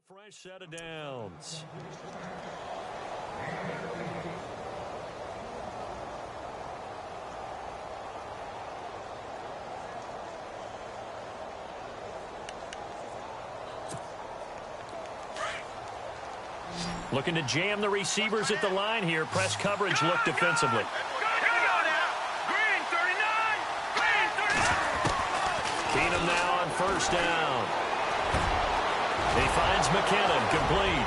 Fresh set of downs. Looking to jam the receivers at the line here. Press coverage look defensively. Keenum now on first down. He finds McKinnon, complete.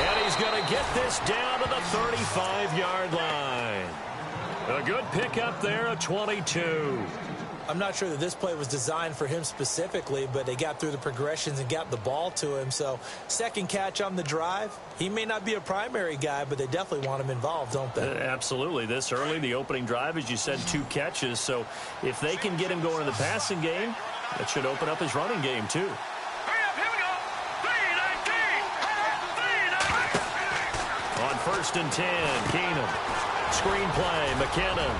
And he's going to get this down to the 35-yard line. A good pickup there at 22. I'm not sure that this play was designed for him specifically, but they got through the progressions and got the ball to him. So second catch on the drive. He may not be a primary guy, but they definitely want him involved, don't they? Absolutely. This early, the opening drive, as you said, 2 catches. So if they can get him going in the passing game, that should open up his running game too. On first and 10, Keenum. Screenplay, McKinnon.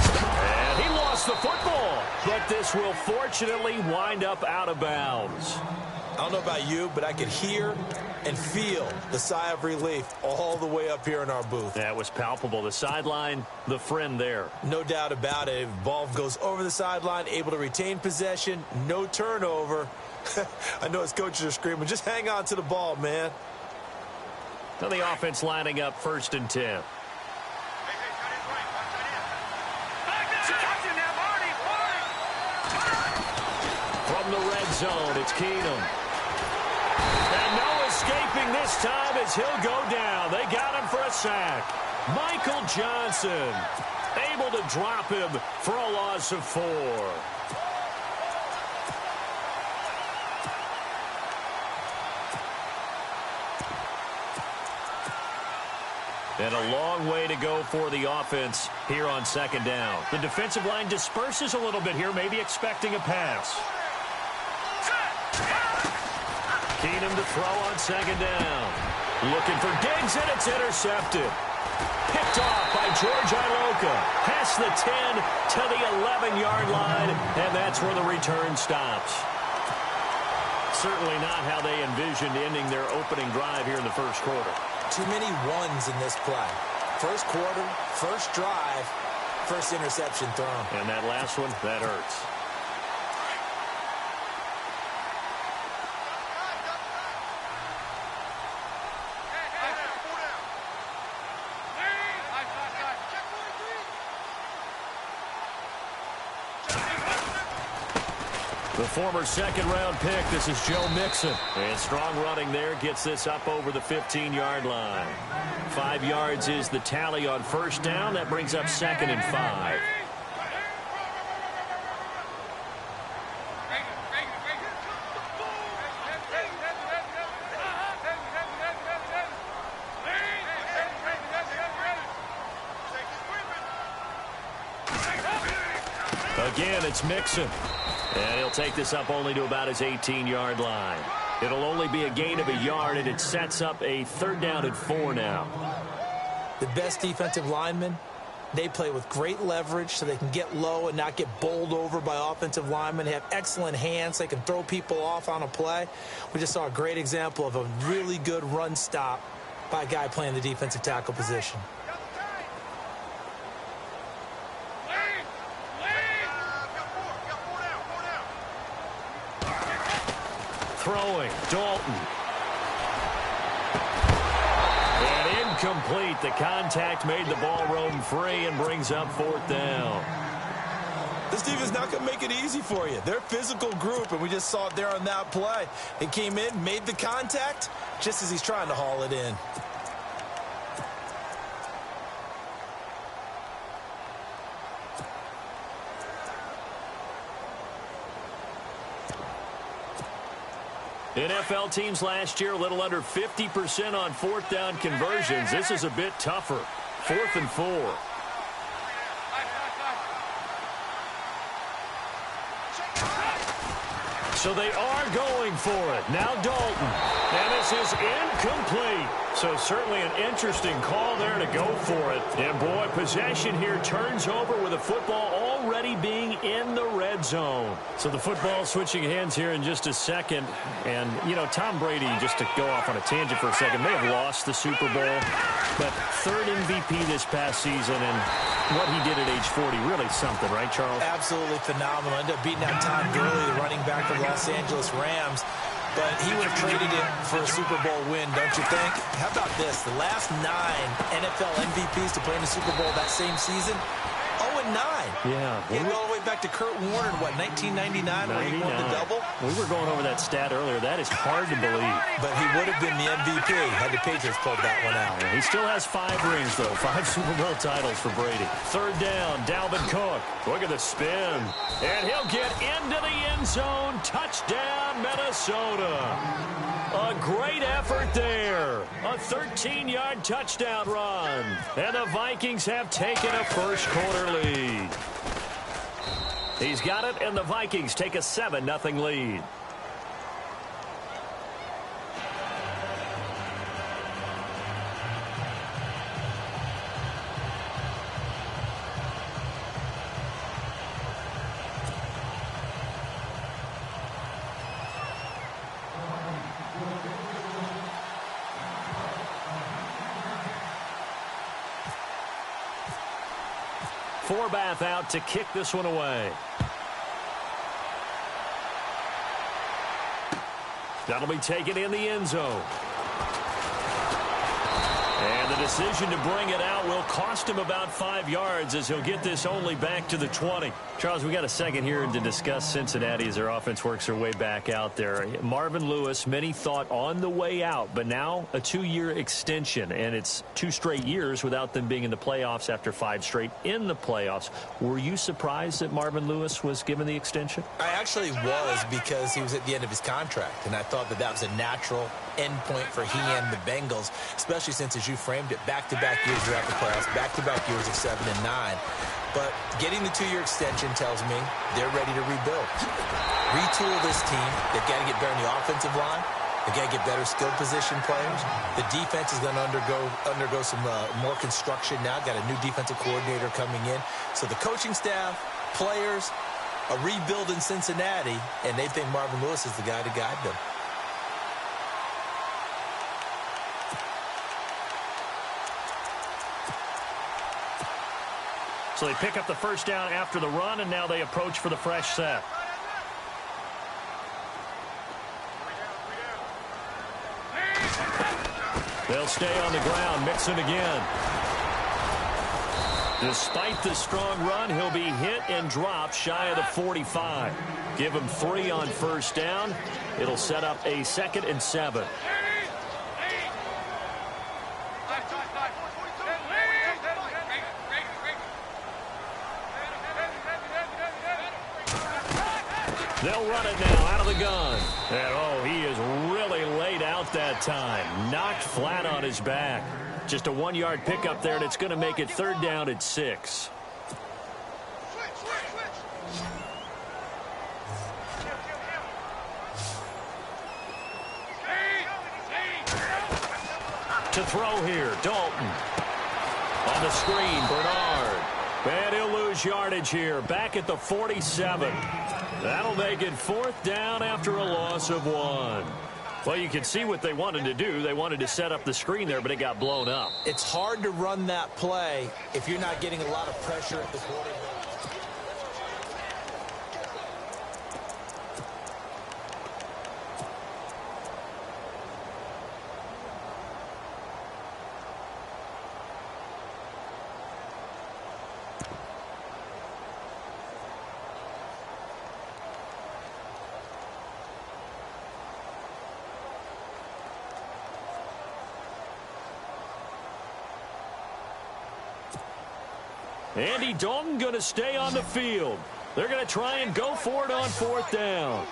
And he lost the football, but this will fortunately wind up out of bounds. I don't know about you, but I could hear and feel the sigh of relief all the way up here in our booth. That was palpable. The sideline, the friend there. No doubt about it. Ball goes over the sideline, able to retain possession, no turnover. I know his coaches are screaming, just hang on to the ball, man. So the offense lining up first and 10. From the red zone, it's Keenum. And no escaping this time as he'll go down. They got him for a sack. Michael Johnson able to drop him for a loss of 4. And a long way to go for the offense here on second down. The defensive line disperses a little bit here, maybe expecting a pass. Keenum to throw on second down. Looking for Diggs, and it's intercepted. Picked off by George Iloka. Past the 10 to the 11-yard line, and that's where the return stops. Certainly not how they envisioned ending their opening drive here in the first quarter. Too many ones in this play. First quarter, first drive, first interception thrown. And that last one, that hurts. The former second-round pick, this is Joe Mixon. And strong running there gets this up over the 15-yard line. 5 yards is the tally on first down. That brings up second and 5. Again, it's Mixon. And he'll take this up only to about his 18-yard line. It'll only be a gain of a yard, and it sets up a third down and 4 now. The best defensive linemen, they play with great leverage so they can get low and not get bowled over by offensive linemen. They have excellent hands. They can throw people off on a play. We just saw a great example of a really good run stop by a guy playing the defensive tackle position. Throwing, Dalton. And incomplete. The contact made the ball roam free and brings up fourth down. This defense not going to make it easy for you. They're a physical group, and we just saw it there on that play. He came in, made the contact, just as he's trying to haul it in. NFL teams last year a little under 50% on fourth down conversions. This is a bit tougher. 4th and 4. So they are going for it. Now Dalton. And this is incomplete. So certainly an interesting call there to go for it. And boy, possession here turns over with the football already being in the red zone. So the football switching hands here in just a second. And, you know, Tom Brady, just to go off on a tangent for a second, may have lost the Super Bowl. But third MVP this past season, and what he did at age 40, really something, right, Charles? Absolutely phenomenal. Ended up beating out Todd Gurley, the running back for the Los Angeles Rams. But he would have traded it for a Super Bowl win, don't you think? How about this? The last 9 NFL MVPs to play in the Super Bowl that same season, 0-9. Yeah. You go all the way back to Kurt Warner in, what, 1999 where he won the double? We were going over that stat earlier. That is hard to believe. But he would have been the MVP had the Patriots pulled that one out. He still has 5 rings, though. 5 Super Bowl titles for Brady. Third down, Dalvin Cook. Look at the spin. And he'll get into the end zone. Touchdown, Minnesota. A great effort there. A 13-yard touchdown run. And the Vikings have taken a first-quarter lead. He's got it, and the Vikings take a 7-0 lead. Forbath out to kick this one away. That'll be taken in the end zone. And the decision to bring it out will cost him about 5 yards as he'll get this only back to the 20. Charles, we got a second here to discuss Cincinnati as their offense works their way back out there. Marvin Lewis, many thought on the way out, but now a 2-year extension, and it's 2 straight years without them being in the playoffs after 5 straight in the playoffs. Were you surprised that Marvin Lewis was given the extension? I actually was, because he was at the end of his contract, and I thought that that was a natural end point for he and the Bengals, especially since, as you framed it, back-to-back years throughout the playoffs, back-to-back years of 7 and 9. But getting the 2-year extension tells me they're ready to rebuild. Retool this team. They've got to get better in the offensive line. They've got to get better skilled position players. The defense is going to undergo some more construction now. Got a new defensive coordinator coming in. So the coaching staff, players, a rebuild in Cincinnati, and they think Marvin Lewis is the guy to guide them. So they pick up the first down after the run, and now they approach for the fresh set. They'll stay on the ground, mixing again. Despite the strong run, he'll be hit and dropped shy of the 45. Give him 3 on first down. It'll set up a 2nd and 7. They'll run it now out of the gun. And, oh, he is really laid out that time. Knocked flat on his back. Just a 1-yard pickup there, and it's going to make it 3rd down at 6. To throw here, Dalton. On the screen, Bernard. And he'll lose yardage here. Back at the 47. That'll make it 4th down after a loss of 1. Well, you can see what they wanted to do. They wanted to set up the screen there, but it got blown up. It's hard to run that play if you're not getting a lot of pressure at the quarterback. Andy Dalton going to stay on the field. They're going to try and go for it on 4th down.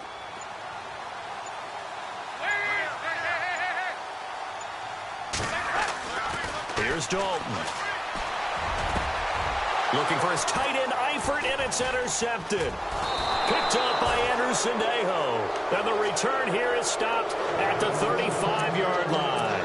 Here's Dalton. Looking for his tight end, Eifert, and it's intercepted. Picked up by Mrgoosey863's. And the return here is stopped at the 35-yard line.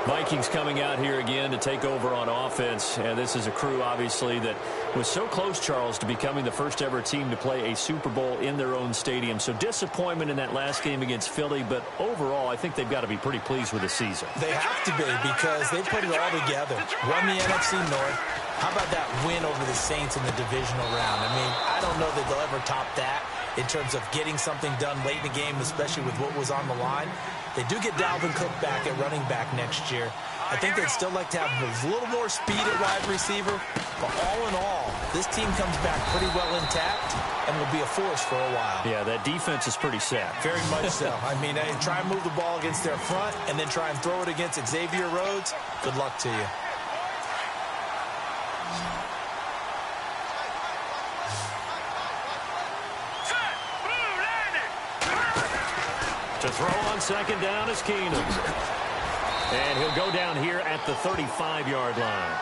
Vikings coming out here again to take over on offense. And this is a crew, obviously, that was so close, Charles, to becoming the first-ever team to play a Super Bowl in their own stadium. So disappointment in that last game against Philly, but overall, I think they've got to be pretty pleased with the season. They have to be because they put it all together. Won the NFC North. How about that win over the Saints in the divisional round? I mean, I don't know that they'll ever top that in terms of getting something done late in the game, especially with what was on the line. They do get Dalvin Cook back at running back next year. I think they'd still like to have a little more speed at wide receiver. But all in all, this team comes back pretty well intact and will be a force for a while. Yeah, that defense is pretty set. Very much so. I mean, try and move the ball against their front and then try and throw it against Xavier Rhodes. Good luck to you. To throw on second down is Keenum. And he'll go down here at the 35-yard line.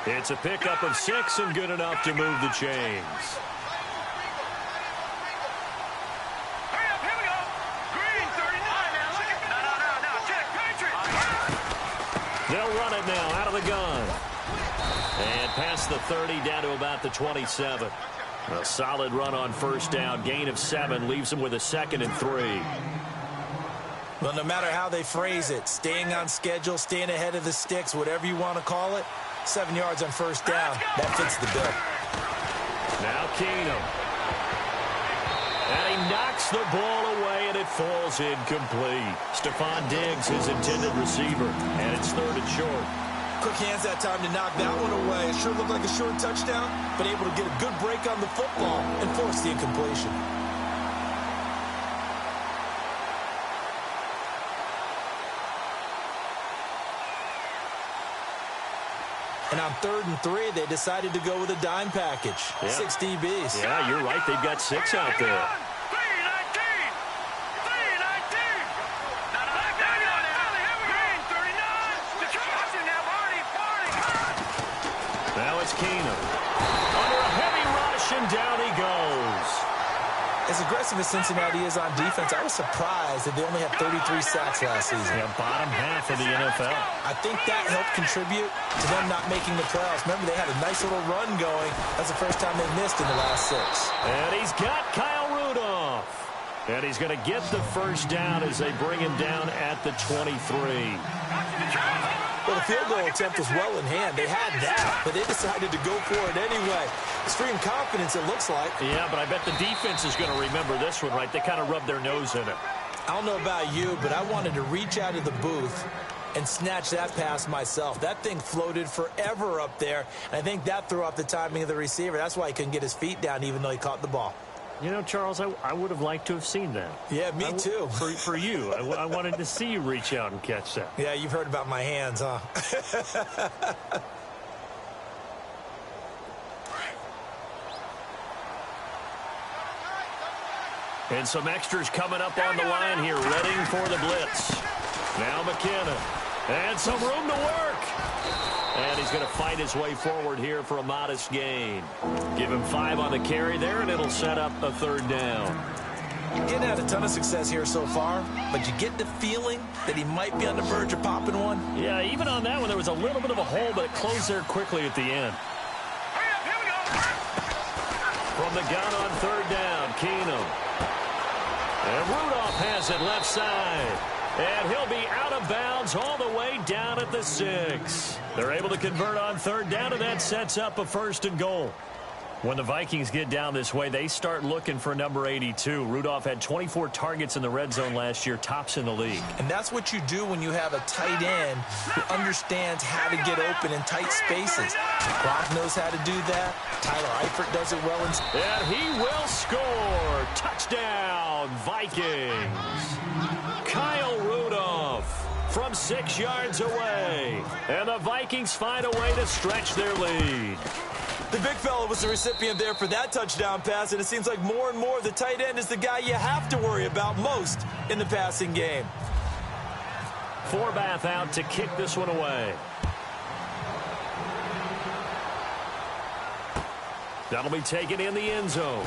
It's a pickup of 6 and good enough to move the chains. Hurry up, here we go. Green, 39. Check, Patriot. They'll run it now out of the gun. And past the 30 down to about the 27. A solid run on first down. Gain of 7 leaves them with a 2nd and 3. Well, no matter how they phrase it, staying on schedule, staying ahead of the sticks, whatever you want to call it, 7 yards on first down, that fits the bill. Now Keenum. And he knocks the ball away, and it falls incomplete. Stephon Diggs, his intended receiver, and it's 3rd and short. Quick hands that time to knock that one away. It sure looked like a short touchdown, but able to get a good break on the football and force the incompletion. And on 3rd and 3, they decided to go with a dime package. Yeah. 6 DBs. Yeah, you're right. They've got 6 out there. 3-19. Now it's Keenum. Under a heavy rush, and down he goes. As aggressive as Cincinnati is on defense, I was surprised that they only had 33 sacks last season. Yeah, bottom half of the NFL. I think that helped contribute to them not making the playoffs. Remember, they had a nice little run going. That's the first time they missed in the last 6. And he's got Kyle Rudolph. And he's going to get the first down as they bring him down at the 23. Well, the field goal attempt was well in hand. They had that, but they decided to go for it anyway. Extreme confidence, it looks like. Yeah, but I bet the defense is going to remember this one, right? They kind of rubbed their nose in it. I don't know about you, but I wanted to reach out of the booth and snatch that pass myself. That thing floated forever up there, and I think that threw off the timing of the receiver. That's why he couldn't get his feet down, even though he caught the ball. You know, Charles, I would have liked to have seen that. Yeah, me too. For you. I wanted to see you reach out and catch that. Yeah, you've heard about my hands, huh? And some extras coming up on the line here, readying for the blitz. Now McKinnon. And some room to work. And he's going to fight his way forward here for a modest gain. Give him 5 on the carry there, and it'll set up a 3rd down. He didn't have a ton of success here so far, but you get the feeling that he might be on the verge of popping one. Yeah, even on that one, there was a little bit of a hole, but it closed there quickly at the end. From the gun on 3rd down, Keenum. And Rudolph has it left side. And he'll be out of bounds all the way down at the 6. They're able to convert on 3rd down, and that sets up a 1st and goal. When the Vikings get down this way, they start looking for number 82. Rudolph had 24 targets in the red zone last year, tops in the league. And that's what you do when you have a tight end who understands how to get open in tight spaces. Gronk knows how to do that. Tyler Eifert does it well. And he will score. Touchdown, Vikings. Kyle Rudolph from 6 yards away. And the Vikings find a way to stretch their lead. The big fella was the recipient there for that touchdown pass, and it seems like more and more the tight end is the guy you have to worry about most in the passing game. Forbath out to kick this one away. That'll be taken in the end zone.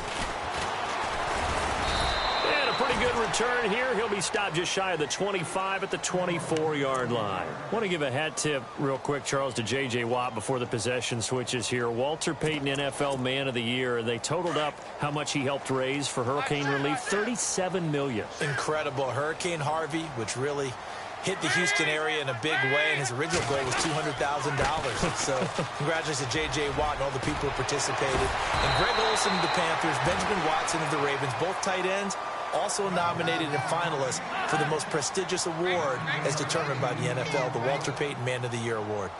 And a pretty good return here. He'll be stopped just shy of the 25 at the 24-yard line. I want to give a hat tip real quick, Charles, to J.J. Watt before the possession switches here. Walter Payton, NFL Man of the Year. They totaled up how much he helped raise for hurricane relief, $37 million. Incredible. Hurricane Harvey, which really hit the Houston area in a big way, and his original goal was $200,000. So congratulations to J.J. Watt and all the people who participated. And Greg Olsen of the Panthers, Benjamin Watson of the Ravens, both tight ends, also nominated and finalists for the most prestigious award as determined by the NFL, the Walter Payton Man of the Year Award.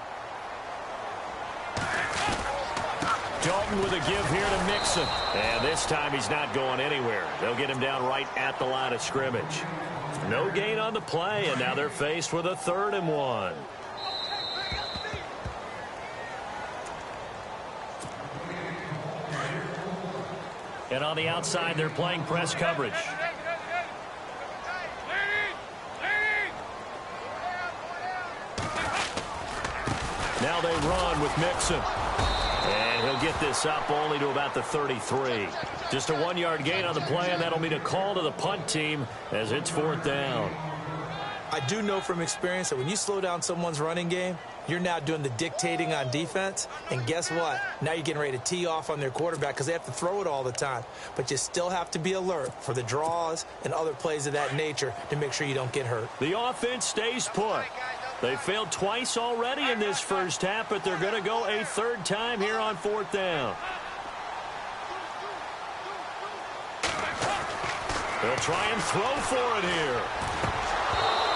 Dalton with a give here to Mixon. And this time he's not going anywhere. They'll get him down right at the line of scrimmage. No gain on the play, and now they're faced with a 3rd and 1. And on the outside, they're playing press coverage. Now they run with Mixon. And he'll get this up only to about the 33. Just a 1-yard gain on the play, and that'll mean a call to the punt team as it's 4th down. I do know from experience that when you slow down someone's running game, you're now doing the dictating on defense. And guess what? Now you're getting ready to tee off on their quarterback because they have to throw it all the time. But you still have to be alert for the draws and other plays of that nature to make sure you don't get hurt. The offense stays put. They failed twice already in this first half, but they're going to go a 3rd time here on 4th down. They'll try and throw for it here.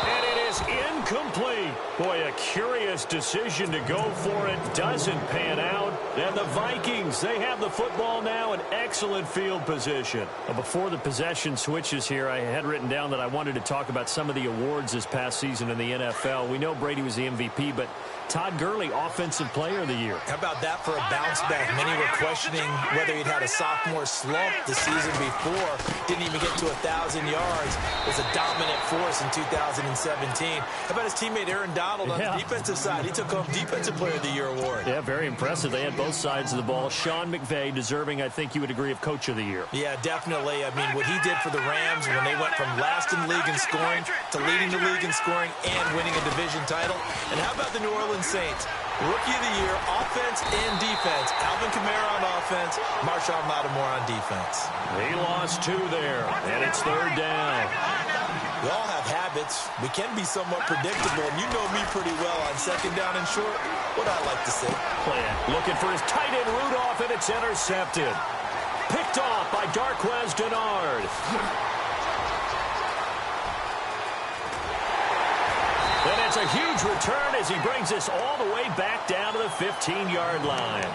And it is incomplete. Boy, a curious decision to go for it. Doesn't pan out. And the Vikings, they have the football now in excellent field position. Before the possession switches here, I had written down that I wanted to talk about some of the awards this past season in the NFL. We know Brady was the MVP, but Todd Gurley, Offensive Player of the Year. How about that for a bounce back? Many were questioning whether he'd had a sophomore slump the season before. Didn't even get to 1,000 yards. Was a dominant force in 2017. How about his teammate Aaron Donald on the defensive side? He took home Defensive Player of the Year award. Yeah, very impressive. They had both sides of the ball. Sean McVay deserving, I think you would agree, of Coach of the Year. Yeah, definitely. I mean, what he did for the Rams when they went from last in the league in scoring to leading the league in scoring and winning a division title. And how about the New Orleans Saints? Rookie of the Year, offense and defense. Alvin Kamara on offense, Marshawn Lattimore on defense. He lost 2 there, and it's 3rd down. We all have habits. We can be somewhat predictable, and you know me pretty well on 2nd down and short. What I like to say. Looking for his tight end Rudolph, and it's intercepted. Picked off by Darqueze Dennard. And it's a huge return as he brings this all the way back down to the 15-yard line.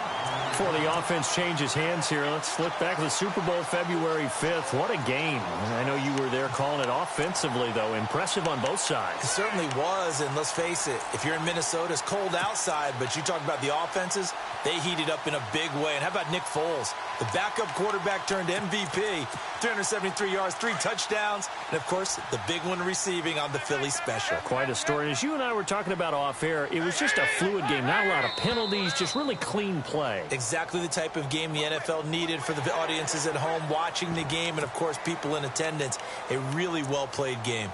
Before the offense changes hands here, let's look back to the Super Bowl February 5th. What a game. I know you were there calling it offensively, though. Impressive on both sides. It certainly was, and let's face it, if you're in Minnesota, it's cold outside, but you talk about the offenses, they heated up in a big way. And how about Nick Foles? The backup quarterback turned MVP, 373 yards, 3 touchdowns, and, of course, the big one receiving on the Philly special. Quite a story. As you and I were talking about off air, it was just a fluid game. Not a lot of penalties, just really clean play. Exactly the type of game the NFL needed for the audiences at home watching the game and, of course, people in attendance. A really well-played game.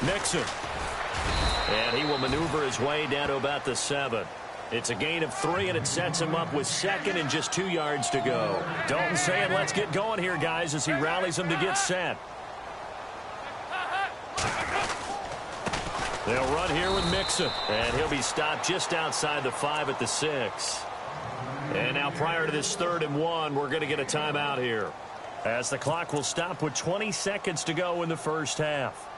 Mixon. And he will maneuver his way down to about the 7. It's a gain of 3, and it sets him up with 2nd and just 2 yards to go. Dalton saying, let's get going here, guys, as he rallies them to get set. They'll run here with Mixon, and he'll be stopped just outside the 5 at the 6. And now prior to this 3rd and 1, we're going to get a timeout here, as the clock will stop with 20 seconds to go in the first half.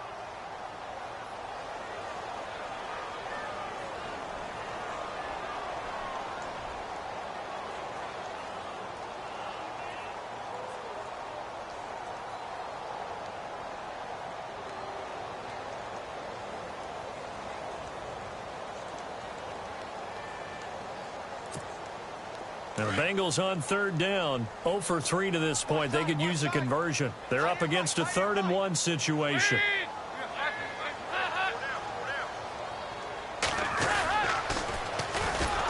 Now the Bengals on third down, 0 for 3 to this point. They could use a conversion. They're up against a 3rd and 1 situation.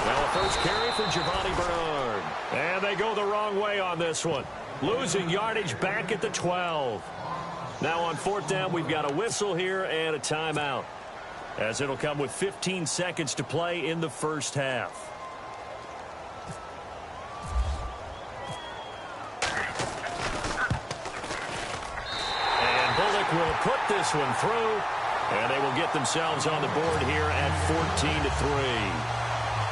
Well, a first carry for Giovanni Bernard. And they go the wrong way on this one. Losing yardage back at the 12. Now on 4th down, we've got a whistle here and a timeout, as it'll come with 15 seconds to play in the first half. And Bullock will put this one through, and they will get themselves on the board here at 14-3.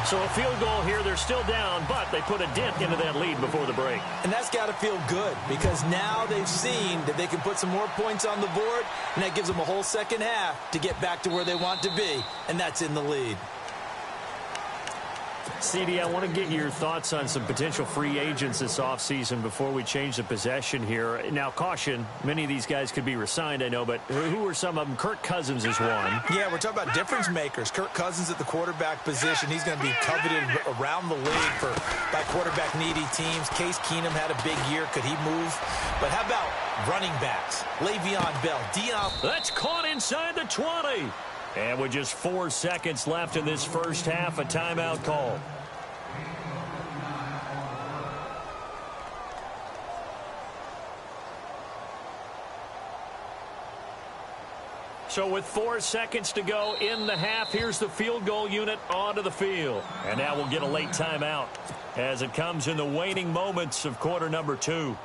So a field goal here. They're still down, but they put a dent into that lead before the break. And that's got to feel good, because now they've seen that they can put some more points on the board, and that gives them a whole second half to get back to where they want to be, and that's in the lead. CD, I want to get your thoughts on some potential free agents this offseason before we change the possession here. Now, caution, many of these guys could be re-signed, I know, but who are some of them? Kirk Cousins is one. Yeah, we're talking about difference makers. Kirk Cousins at the quarterback position. He's going to be coveted around the league by quarterback-needy teams. Case Keenum had a big year. Could he move? But how about running backs? Le'Veon Bell, Dion. That's caught inside the 20. And with just 4 seconds left in this first half, a timeout call. So with 4 seconds to go in the half, here's the field goal unit onto the field. And now we'll get a late timeout as it comes in the waning moments of quarter number 2.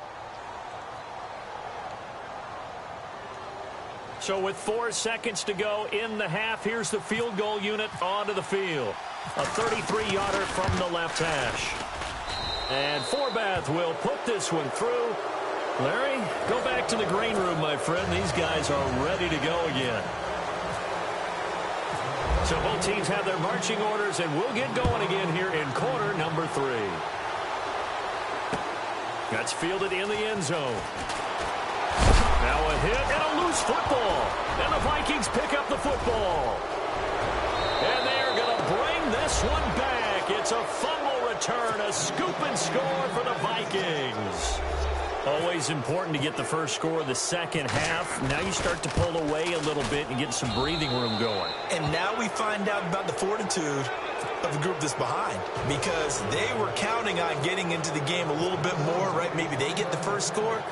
So with 4 seconds to go in the half, here's the field goal unit onto the field. A 33-yarder from the left hash. And Forbath will put this one through. Larry, go back to the green room, my friend. These guys are ready to go again. So both teams have their marching orders, and we'll get going again here in quarter number 3. That's fielded in the end zone. Now a hit and a loose football. And the Vikings pick up the football. And they are going to bring this one back. It's a fumble return, a scoop and score for the Vikings. Always important to get the first score of the second half. Now you start to pull away a little bit and get some breathing room going. And now we find out about the fortitude of the group that's behind, because they were counting on getting into the game a little bit more, right? Maybe they get the first score.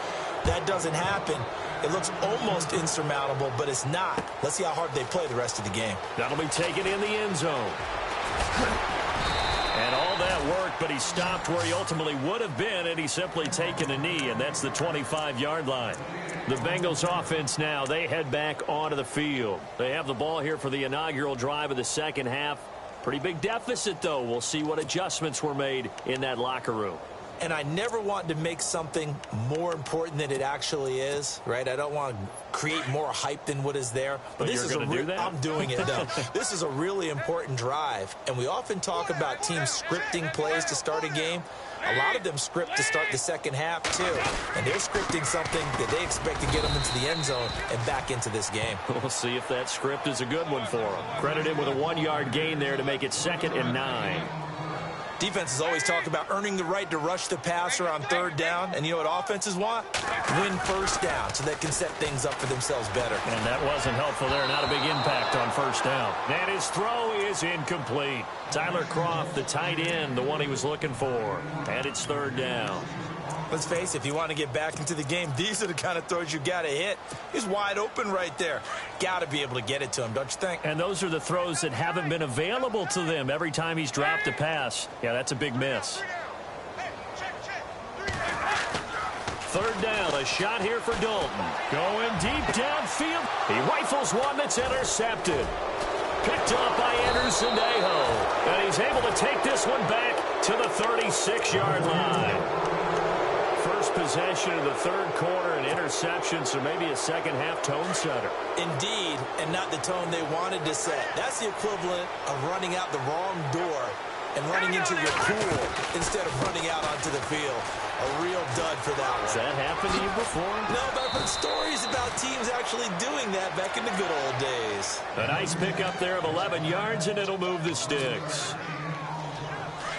That doesn't happen. It looks almost insurmountable, but it's not. Let's see how hard they play the rest of the game. That'll be taken in the end zone. And all that work, but he stopped where he ultimately would have been, and he's simply taken a knee, and that's the 25-yard line. The Bengals offense now, they head back onto the field. They have the ball here for the inaugural drive of the second half. Pretty big deficit, though. We'll see what adjustments were made in that locker room. And I never want to make something more important than it actually is, right? I don't want to create more hype than what is there. But this is I'm doing it, though. This is a really important drive. And we often talk about teams scripting plays to start a game. A lot of them script to start the second half, too. And they're scripting something that they expect to get them into the end zone and back into this game. We'll see if that script is a good one for them. Credit him with a 1-yard gain there to make it 2nd and 9. Defenses always talk about earning the right to rush the passer on third down. And you know what offenses want? Win first down so they can set things up for themselves better. And that wasn't helpful there. Not a big impact on first down. And his throw is incomplete. Tyler Croft, the tight end, the one he was looking for. And it's 3rd down. Let's face it, if you want to get back into the game, these are the kind of throws you got to hit. He's wide open right there. Got to be able to get it to him, don't you think? And those are the throws that haven't been available to them every time he's dropped a pass. Yeah, that's a big miss. 3rd down, a shot here for Dalton. Going deep downfield. He rifles one that's intercepted. Picked up by Anderson-Dejo. And he's able to take this one back to the 36-yard line. First possession of the 3rd quarter, an interception, so maybe a second-half tone setter. Indeed, and not the tone they wanted to set. That's the equivalent of running out the wrong door and running into your pool instead of running out onto the field. A real dud for that one. Has that happened to you before? No, but I've heard stories about teams actually doing that back in the good old days. A nice pickup there of 11 yards, and it'll move the sticks.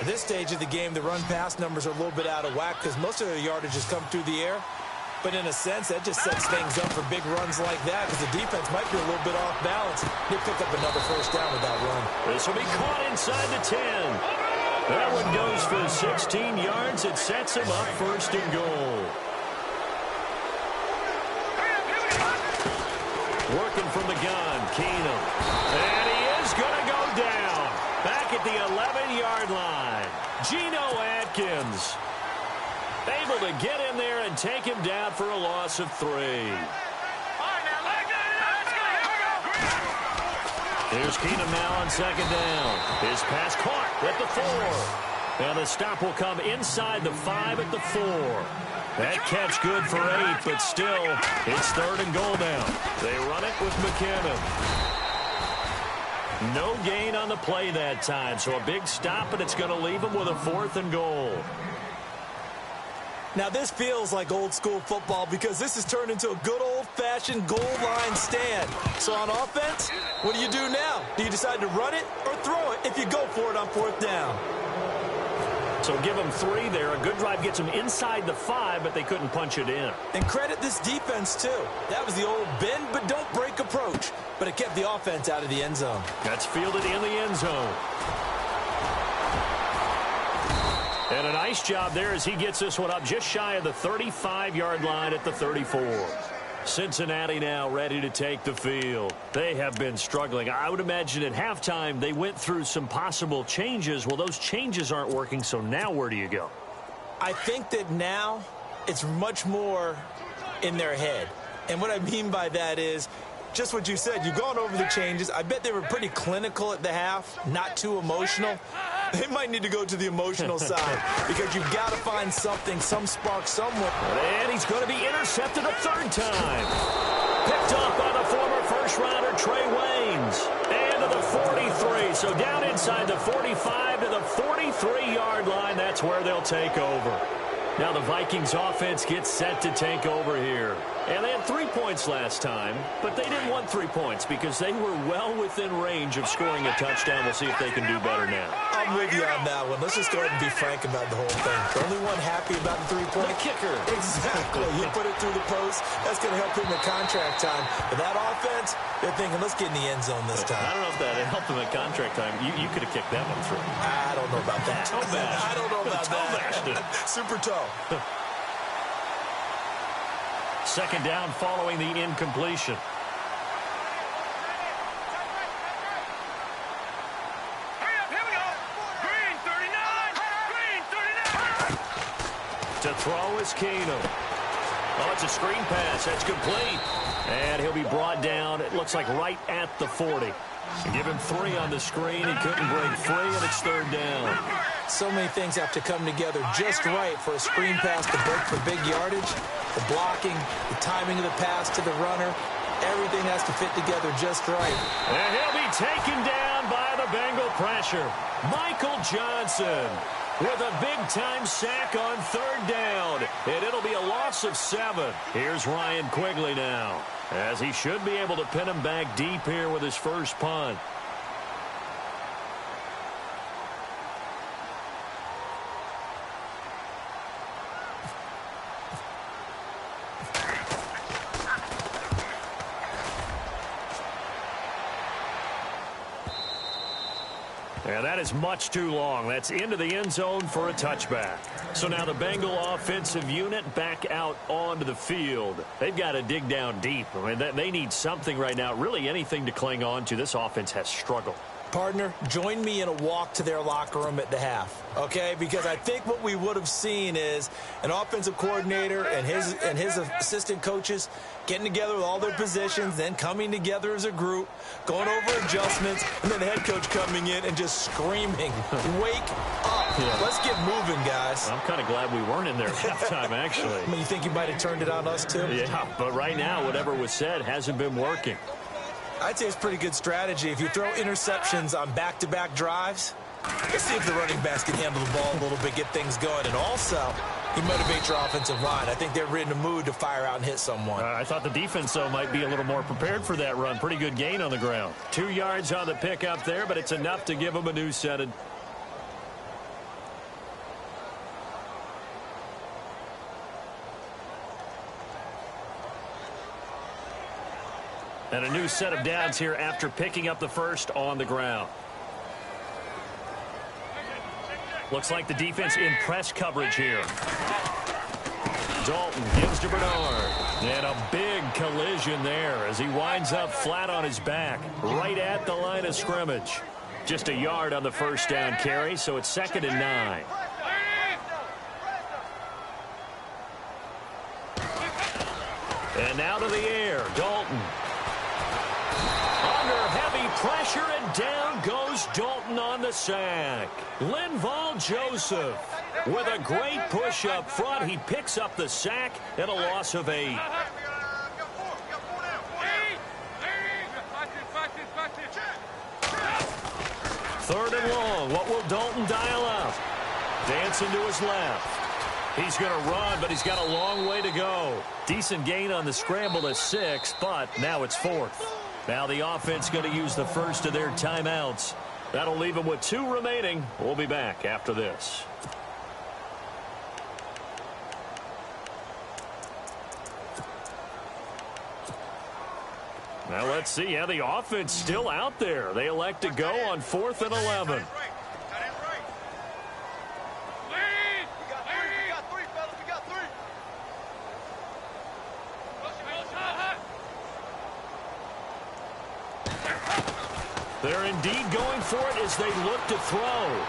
At this stage of the game, the run-pass numbers are a little bit out of whack because most of their yardage has come through the air. But in a sense, that just sets things up for big runs like that because the defense might be a little bit off balance. They pick up another first down with that run. This will be caught inside the 10. That one goes for 16 yards. It sets him up first and goal. Working from the gun, Keenum. And he is going to go down. Back at the 11-yard line. Geno Atkins able to get in there and take him down for a loss of 3. Here's Keenum now on second down. His pass caught at the 4. And the stop will come inside the 5 at the 4. That catch good for 8, but still, it's third and goal now. They run it with McKinnon. No gain on the play that time, so a big stop, and it's going to leave him with a 4th and goal. Now, this feels like old-school football because this has turned into a good old-fashioned goal line stand. So on offense, what do you do now? Do you decide to run it or throw it if you go for it on 4th down? So give them 3 there. A good drive gets them inside the 5, but they couldn't punch it in. And credit this defense, too. That was the old bend but don't break approach, but it kept the offense out of the end zone. That's fielded in the end zone. And a nice job there as he gets this one up just shy of the 35-yard line at the 34. Cincinnati now ready to take the field. They have been struggling. I would imagine at halftime they went through some possible changes. Well, those changes aren't working, so now where do you go? I think that now it's much more in their head. And what I mean by that is just what you said. You've gone over the changes. I bet they were pretty clinical at the half, not too emotional. They might need to go to the emotional side because you've got to find something, some spark somewhere. And he's going to be intercepted a 3rd time. Picked up by the former first-rounder Trey Waynes. And to the 43. So down inside the 45 to the 43-yard line. That's where they'll take over. Now the Vikings offense gets set to take over here. And they had 3 points last time, but they didn't want 3 points because they were well within range of scoring a touchdown. We'll see if they can do better now. I'm with you on that one. Let's just go ahead and be frank about the whole thing. The only one happy about the 3-point. The kicker. Exactly. You put it through the post. That's going to help him at contract time. But that offense, they're thinking, let's get in the end zone this time. I don't know if that helped him at contract time. You could have kicked that one through. I don't know about that. Toe bash. I don't know about toe bashed it. Super toe. Second down following the incompletion. Hurry up, here we go. Green 39. Green 39. To throw is Keenum. Oh, it's a screen pass. That's complete. And he'll be brought down, it looks like right at the 40. Give him 3 on the screen. He couldn't break free, and it's 3rd down. So many things have to come together just right for a screen pass to break for big yardage. The blocking, the timing of the pass to the runner, everything has to fit together just right. And he'll be taken down by the Bengal pressure. Michael Johnson with a big-time sack on 3rd down. And it'll be a loss of 7. Here's Ryan Quigley now, as he should be able to pin him back deep here with his first punt. And that is much too long. That's into the end zone for a touchback. So now the Bengal offensive unit back out onto the field. They've got to dig down deep. I mean, they need something right now, really anything to cling on to. This offense has struggled. Partner, join me in a walk to their locker room at the half, okay? Because I think what we would have seen is an offensive coordinator and his assistant coaches getting together with all their positions, then coming together as a group, going over adjustments, and then the head coach coming in and just screaming, wake up. Yeah. Let's get moving, guys. I'm kind of glad we weren't in there at halftime, actually. I mean, you think you might have turned it on us, too? Yeah, but right now, whatever was said hasn't been working. I'd say it's pretty good strategy. If you throw interceptions on back-to-back drives, let's see if the running backs can handle the ball a little bit, get things going. And also, you motivate your offensive line. I think they're in the mood to fire out and hit someone. I thought the defense, though, might be a little more prepared for that run. Pretty good gain on the ground. 2 yards on the pickup there, but it's enough to give them a new setting. And a new set of downs here after picking up the first on the ground. Looks like the defense in press coverage here. Dalton gives to Bernard. And a big collision there as he winds up flat on his back, right at the line of scrimmage. Just a yard on the first down carry, so it's 2nd and 9. And now to the air, Dalton. Under heavy pressure, and down goes Dalton on the sack. Linval Joseph with a great push up front. He picks up the sack and a loss of 8. Third and long. What will Dalton dial up? Dancing to his left. He's going to run, but he's got a long way to go. Decent gain on the scramble to 6, but now it's 4th. Now the offense going to use the first of their timeouts. That'll leave them with 2 remaining. We'll be back after this. Now let's see. Yeah, the offense still out there. They elect to go on 4th and 11. They're indeed going for it as they look to throw.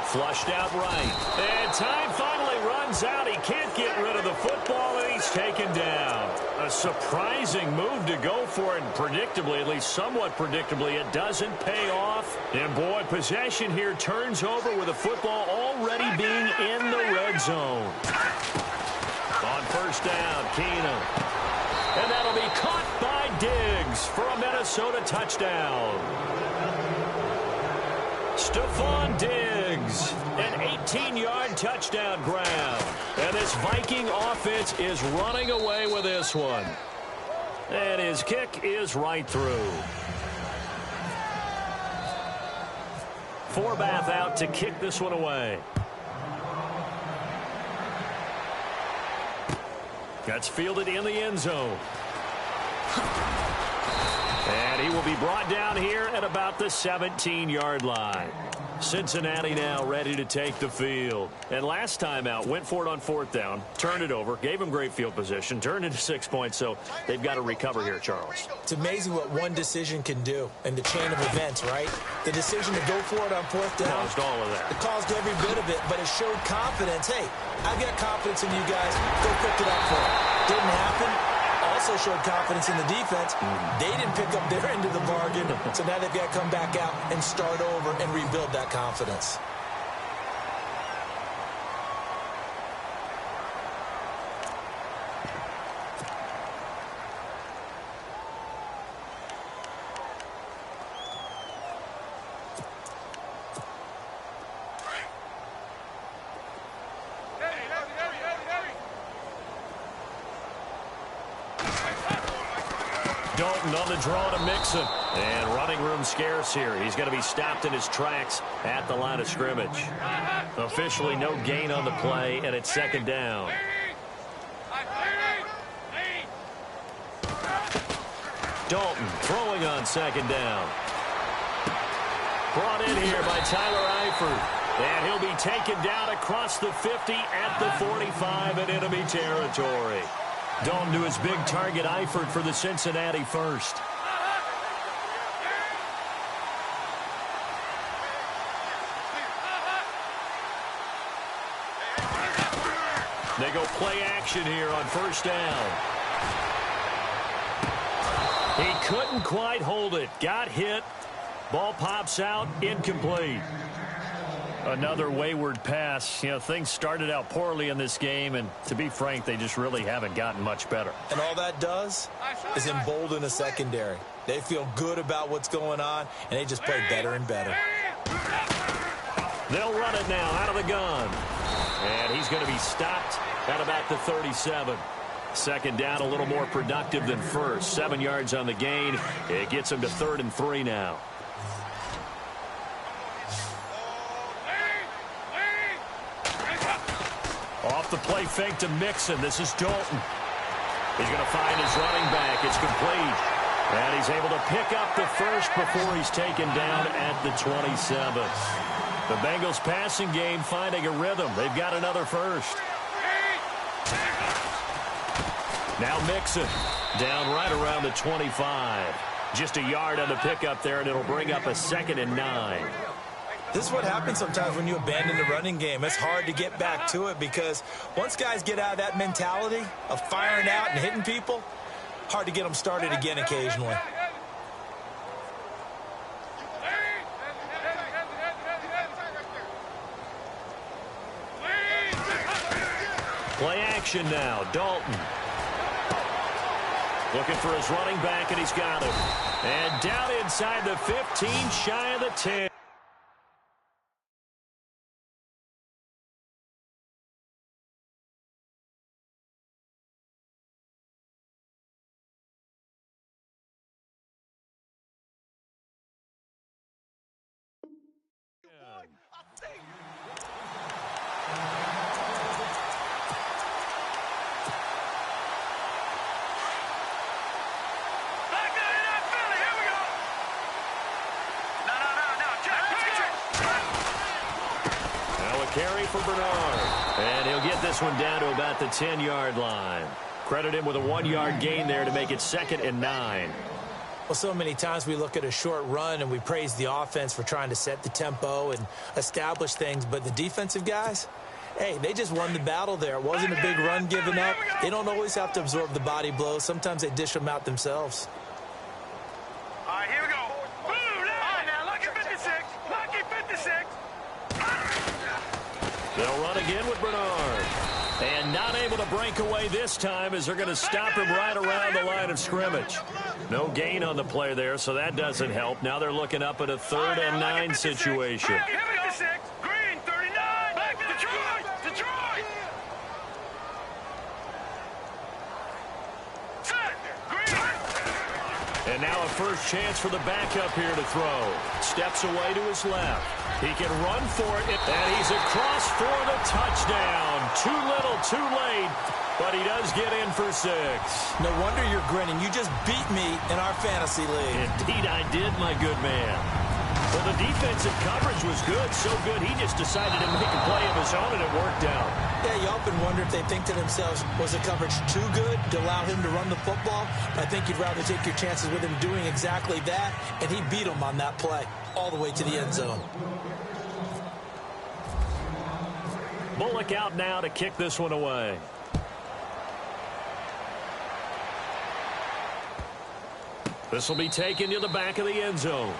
Flushed out right. And time finally runs out. He can't get rid of the football, and he's taken down. A surprising move to go for it, and predictably, at least somewhat predictably, it doesn't pay off. And boy, possession here turns over with the football already being in the red zone. On first down, Keenum. And that'll be caught by Diggs for a Minnesota touchdown. Stephon Diggs, an 18-yard touchdown grab. And this Viking offense is running away with this one. And his kick is right through. Forbath out to kick this one away. That's fielded in the end zone. And he will be brought down here at about the 17-yard line. Cincinnati now ready to take the field. And last time out, went for it on 4th down, turned it over, gave him great field position, turned into 6 points, so they've got to recover here, Charles. It's amazing what one decision can do in the chain of events, right? The decision to go for it on 4th down. Caused all of that. It caused every bit of it, but it showed confidence. Hey, I've got confidence in you guys. Go pick it up for it. Didn't happen. Also showed confidence in the defense. They didn't pick up their end of the bargain, so now they've got to come back out and start over and rebuild that confidence. Dalton on the draw to Mixon. And running room scarce here. He's going to be stopped in his tracks at the line of scrimmage. Officially no gain on the play, and it's 2nd down. Dalton throwing on 2nd down. Brought in here by Tyler Eifert. And he'll be taken down across the 50 at the 45 in enemy territory. Dalton to his big target, Eifert, for the Cincinnati first. They go play action here on 1st down. He couldn't quite hold it. Got hit. Ball pops out. Incomplete. Another wayward pass. You know, things started out poorly in this game, and to be frank, they just really haven't gotten much better. And all that does is embolden a secondary. They feel good about what's going on, and they just play better and better. They'll run it now out of the gun. And he's going to be stopped at about the 37. 2nd down, a little more productive than first. 7 yards on the gain. It gets him to 3rd and 3 now. Off the play fake to Mixon. This is Dalton. He's going to find his running back. It's complete. And he's able to pick up the first before he's taken down at the 27. The Bengals passing game finding a rhythm. They've got another first. Now Mixon down right around the 25. Just a yard on the pickup there, and it'll bring up a 2nd and 9. This is what happens sometimes when you abandon the running game. It's hard to get back to it because once guys get out of that mentality of firing out and hitting people, hard to get them started again occasionally. Play action now. Dalton. Looking for his running back, and he's got him. And down inside the 15, shy of the 10. Carry for Bernard. And he'll get this one down to about the 10-yard line. Credit him with a 1-yard gain there to make it 2nd and 9. Well, so many times we look at a short run and we praise the offense for trying to set the tempo and establish things. But the defensive guys, hey, they just won the battle there. It wasn't a big run given up. They don't always have to absorb the body blows. Sometimes they dish them out themselves. All right, here we go. All right, now, lucky 56. Lucky 56. They'll run again with Bernard. And not able to break away this time as they're going to stop him right around the line of scrimmage. No gain on the play there, so that doesn't help. Now they're looking up at a 3rd and 9 situation. Green, 39. Back to Detroit. And now a first chance for the backup here to throw. Steps away to his left. He can run for it, and he's across for the touchdown. Too little, too late, but he does get in for 6. No wonder you're grinning. You just beat me in our fantasy league. Indeed, I did, my good man. Well, the defensive coverage was good, so good he just decided to make a play of his own, and it worked out. Yeah, you often wonder if they think to themselves, was the coverage too good to allow him to run the football? I think you'd rather take your chances with him doing exactly that, and he beat him on that play all the way to the end zone. Bullock out now to kick this one away. This will be taken to the back of the end zone.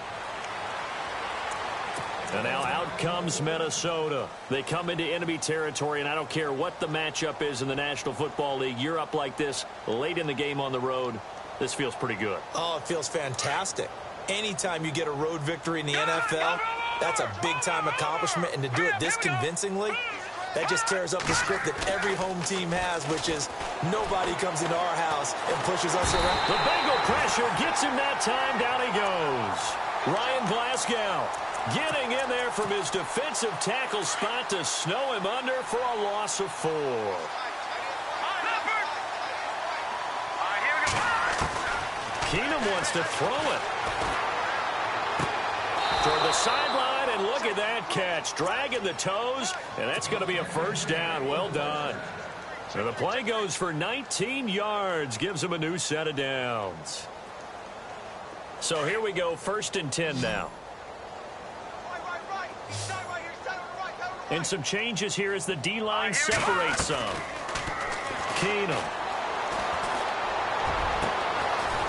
And now out comes Minnesota. They come into enemy territory, and I don't care what the matchup is in the National Football League. You're up like this late in the game on the road. This feels pretty good. Oh, it feels fantastic. Anytime you get a road victory in the NFL, that's a big-time accomplishment, and to do it this convincingly, that just tears up the script that every home team has, which is nobody comes into our house and pushes us around. The Bengal pressure gets him that time. Down he goes. Ryan Glasgow getting in there from his defensive tackle spot to snow him under for a loss of 4. Keenum wants to throw it toward the sideline, and look at that catch. Dragging the toes, and that's going to be a first down. Well done. So the play goes for 19 yards, gives him a new set of downs. So here we go, 1st and 10 now. And some changes here as the D-line separates some. Keenum.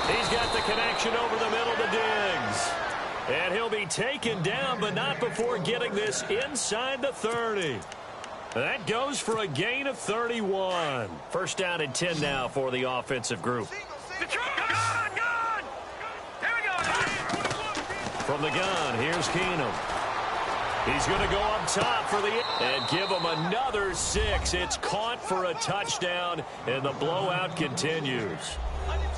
He's got the connection over the middle to Diggs. And he'll be taken down, but not before getting this inside the 30. That goes for a gain of 31. First down and 10 now for the offensive group. From the gun, here's Keenum. He's going to go up top for the and give him another 6. It's caught for a touchdown, and the blowout continues.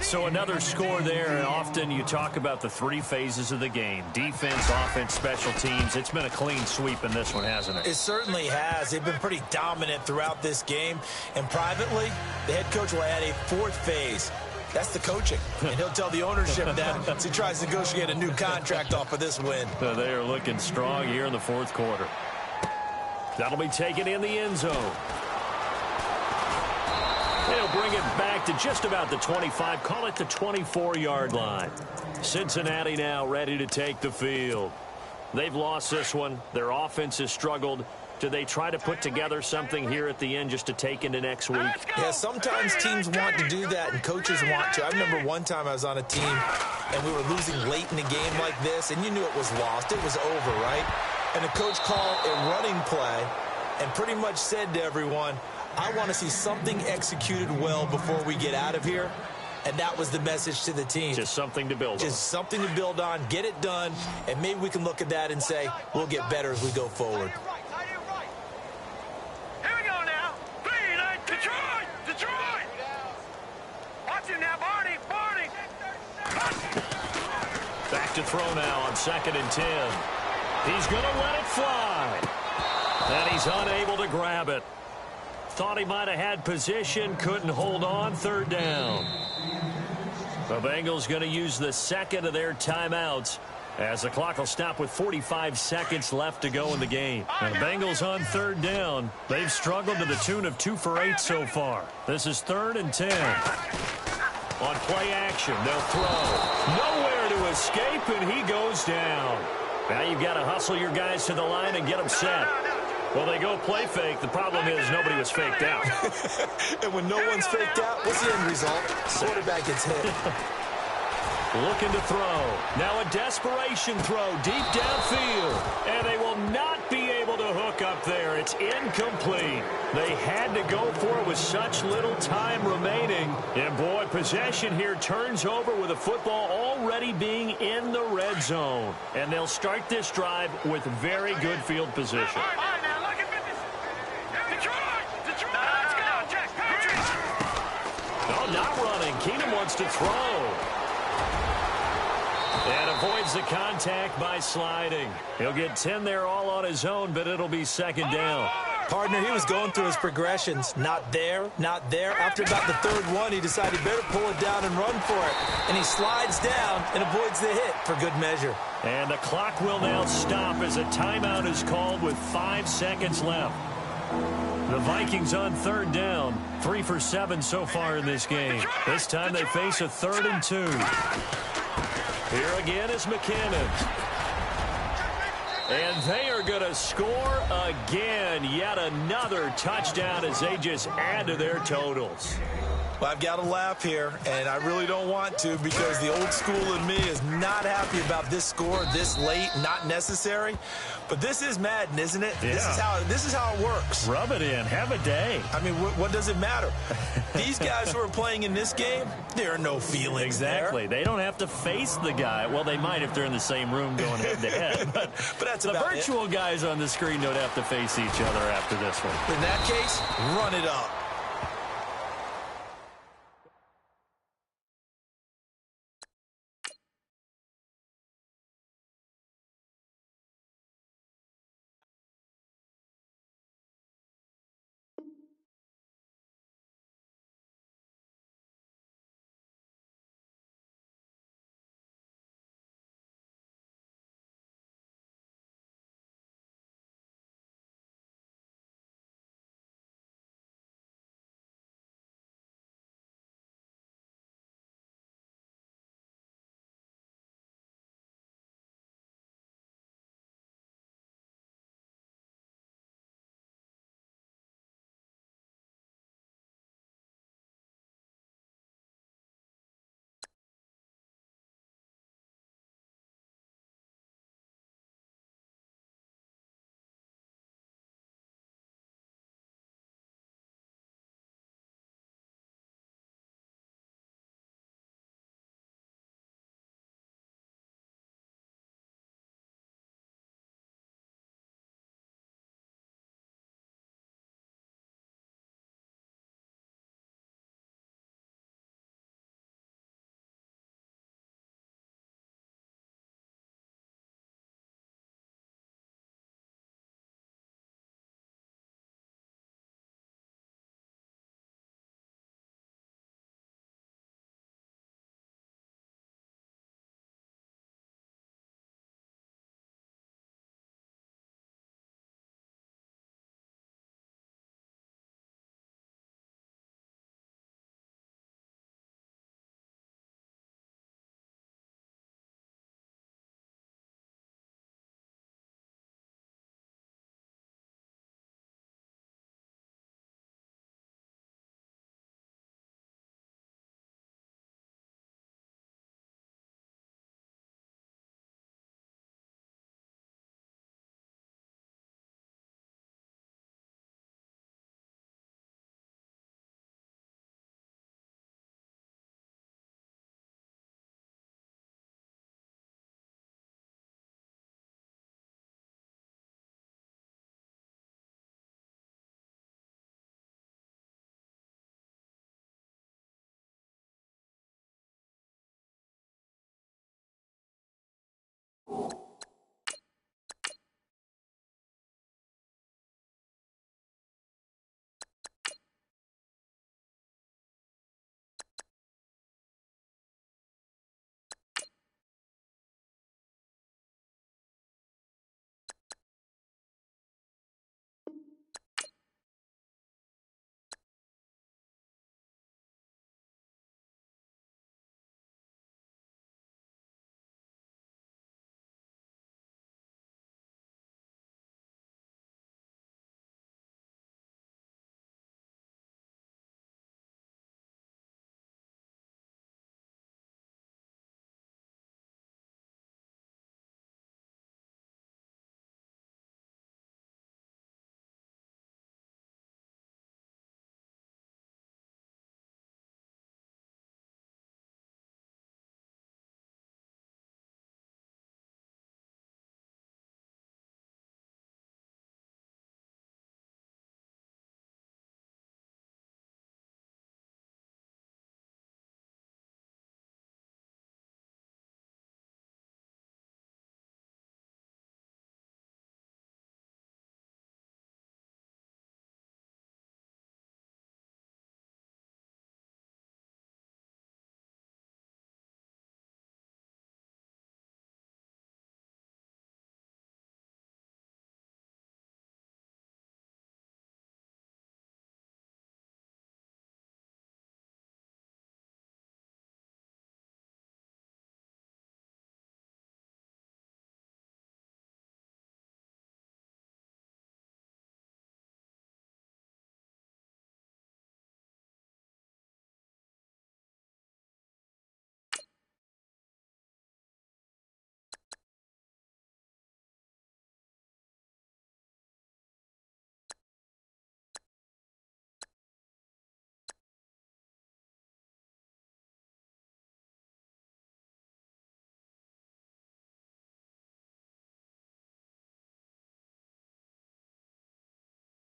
So another score there, and often you talk about the three phases of the game. Defense, offense, special teams. It's been a clean sweep in this one, hasn't it? It certainly has. They've been pretty dominant throughout this game. And privately, the head coach will add a fourth phase. That's the coaching. And he'll tell the ownership that as he tries to negotiate a new contract off of this win. They are looking strong here in the fourth quarter. That'll be taken in the end zone. They'll bring it back to just about the 25, call it the 24-yard line. Cincinnati now ready to take the field. They've lost this one. Their offense has struggled. Do they try to put together something here at the end just to take into next week? Yeah, sometimes teams want to do that and coaches want to. I remember one time I was on a team and we were losing late in the game like this, and you knew it was lost. It was over, right? And the coach called a running play and pretty much said to everyone, I want to see something executed well before we get out of here. And that was the message to the team. Just something to build on. Just something to build on, get it done, and maybe we can look at that and say, we'll get better as we go forward. Here we go now. Detroit! Detroit! Watch him now, Barney! Barney! Back to throw now on 2nd and 10. He's going to let it fly. And he's unable to grab it. Thought he might have had position, couldn't hold on, 3rd down. The Bengals going to use the second of their timeouts as the clock will stop with 45 seconds left to go in the game. And the Bengals on 3rd down. They've struggled to the tune of 2 for 8 so far. This is 3rd and 10. On play action, they'll throw. Nowhere to escape, and he goes down. Now you've got to hustle your guys to the line and get them set. Well, they go play fake. The problem is nobody was faked out. And when no one's faked out, what's the end result? Quarterback gets hit. Looking to throw. Now a desperation throw deep downfield. And they will not be able to hook up there. It's incomplete. They had to go for it with such little time remaining. And, boy, possession here turns over with the football already being in the red zone. And they'll start this drive with very good field position. No, not running. Keenum wants to throw. And avoids the contact by sliding. He'll get 10 there all on his own, but it'll be 2nd down. Partner, he was going through his progressions. Not there, not there. After about the 3rd one, he decided he better pull it down and run for it. And he slides down and avoids the hit for good measure. And the clock will now stop as a timeout is called with 5 seconds left. The Vikings on 3rd down. 3 for 7 so far in this game. This time they face a 3rd and 2. Here again is McKinnon. And they are going to score again. Yet another touchdown as they just add to their totals. Well, I've got to laugh here, and I really don't want to because the old school in me is not happy about this score this late, not necessary. But this is Madden, isn't it? Yeah. This is how it works. Rub it in. Have a day. I mean, what does it matter? These guys who are playing in this game, there are no feelings Exactly. there. They don't have to face the guy. Well, they might if they're in the same room going head-to-head. But that's the about virtual guys on the screen don't have to face each other after this one. In that case, run it up.